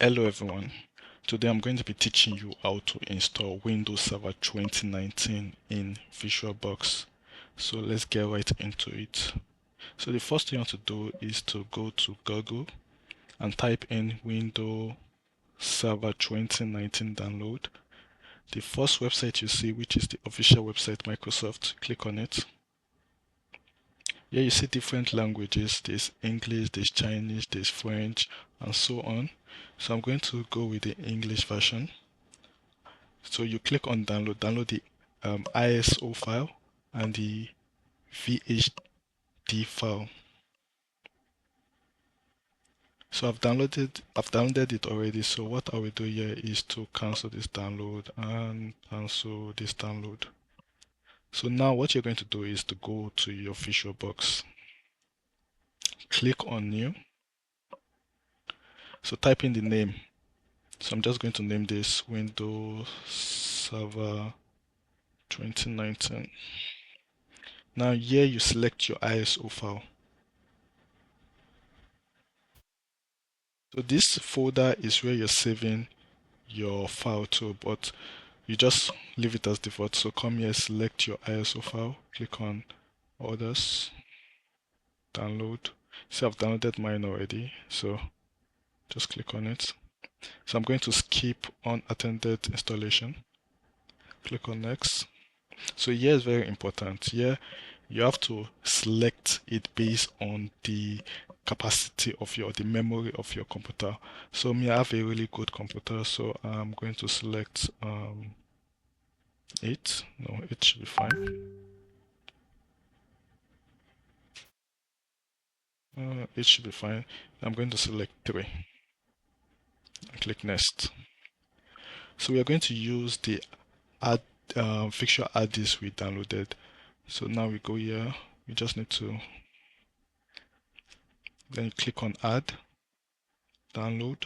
Hello everyone. Today I'm going to be teaching you how to install Windows Server 2019 in VisualBox. So let's get right into it. So the first thing you want to do is to go to Google and type in Windows Server 2019 download. The first website you see, which is the official website Microsoft, click on it. Here you see different languages. There's English, there's Chinese, there's French, and so on. So I'm going to go with the English version. So you click on download the ISO file and the VHD file. So I've downloaded it already. So what I will do here is to cancel this download and cancel this download. So now what you're going to do is to go to your VisualBox. Click on new. So type in the name. So I'm just going to name this Windows Server 2019. Now here you select your ISO file. So this folder is where you're saving your file to, but you just leave it as default. So come here, select your ISO file, click on others, download. See, I've downloaded mine already, so just click on it. So I'm going to skip unattended installation. Click on next. So here is very important. Here you have to select it based on the capacity of the memory of your computer. So me, I have a really good computer, so I'm going to select 8. No, 8 should be fine. 8 should be fine. I'm going to select 3 and click next. So we are going to use the add fixture add this we downloaded. So now we go here. We just need to then you click on add, download,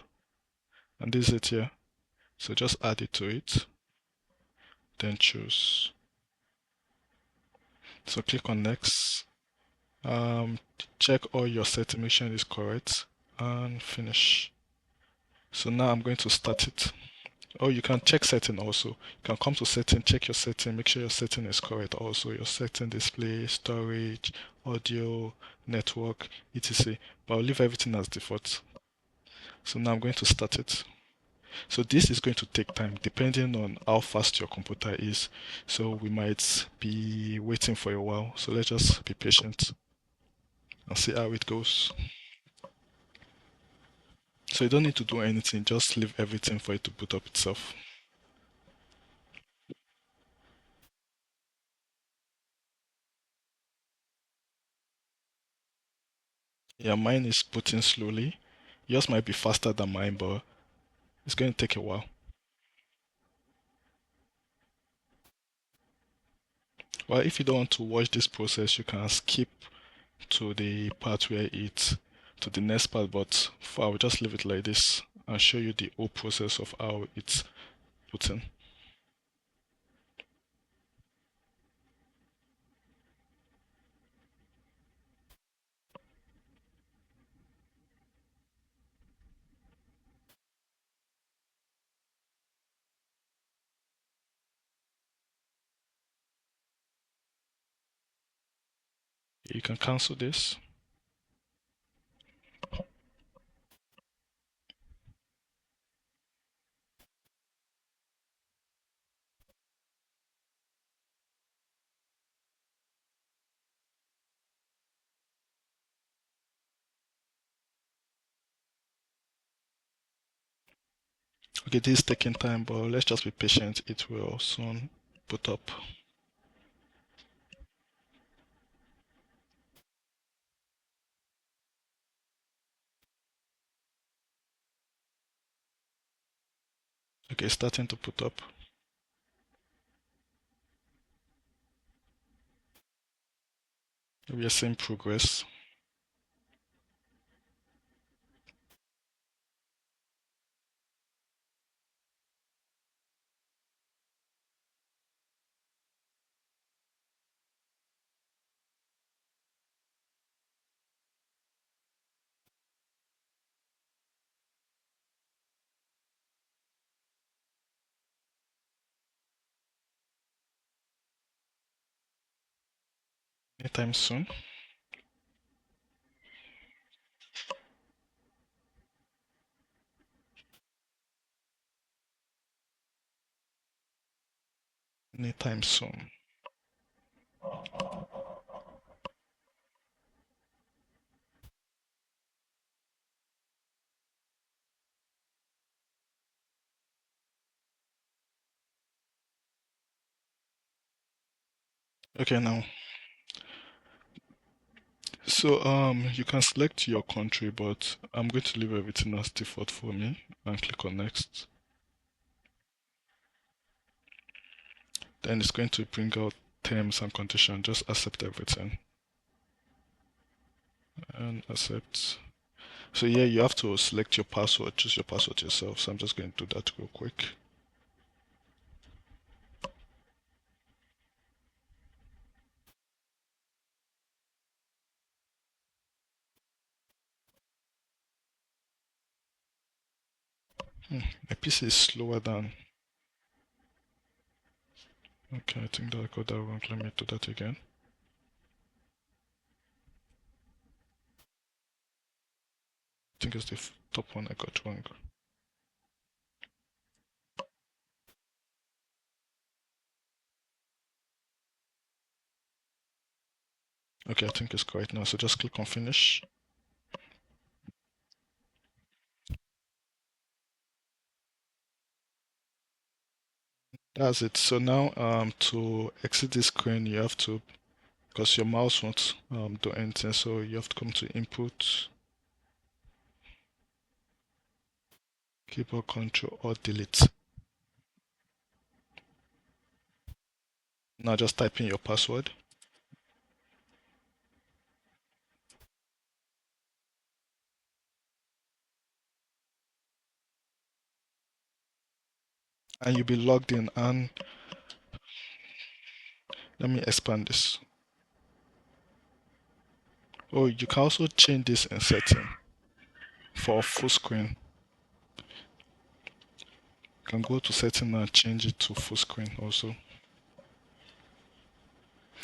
and this is it here. So just add it to it, then choose. So click on next. Check all your setting, make sure it is correct, and finish. So now I'm going to start it. Oh, you can check setting also. You can come to setting, check your setting, make sure your setting is correct also. Your setting, display, storage, audio, network, etc. But I'll leave everything as default. So now I'm going to start it. So this is going to take time depending on how fast your computer is. So we might be waiting for a while. So let's just be patient and see how it goes. So you don't need to do anything, just leave everything for it to boot up itself. Yeah, mine is booting slowly. Yours might be faster than mine, but it's going to take a while. Well, if you don't want to watch this process, you can skip to the part where it's to the next part, but for I will just leave it like this and show you the whole process of how it's booting. You can cancel this. Okay, this is taking time, but let's just be patient. It will soon boot up. Okay, starting to boot up. We are seeing progress. anytime soon. Anytime soon. Okay, now. So you can select your country, but I'm going to leave everything as default for me and click on next. Then it's going to bring out terms and conditions. Just accept everything and accept. So yeah, you have to select your password, choose your password yourself. So I'm just going to do that real quick. My PC is slower than. Okay, I think that I got that wrong. Let me do that again. I think it's the top one I got wrong. Okay, I think it's correct now. So just click on finish. That's it. So now to exit this screen you have to, because your mouse won't do anything, so you have to come to input, keyboard control or delete. Now just type in your password. And you'll be logged in, and let me expand this. Oh, you can also change this in setting for full screen. You can go to setting and change it to full screen also.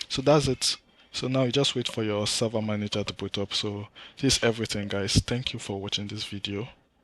So that's it. So now you just wait for your server manager to boot up. So this is everything, guys. Thank you for watching this video.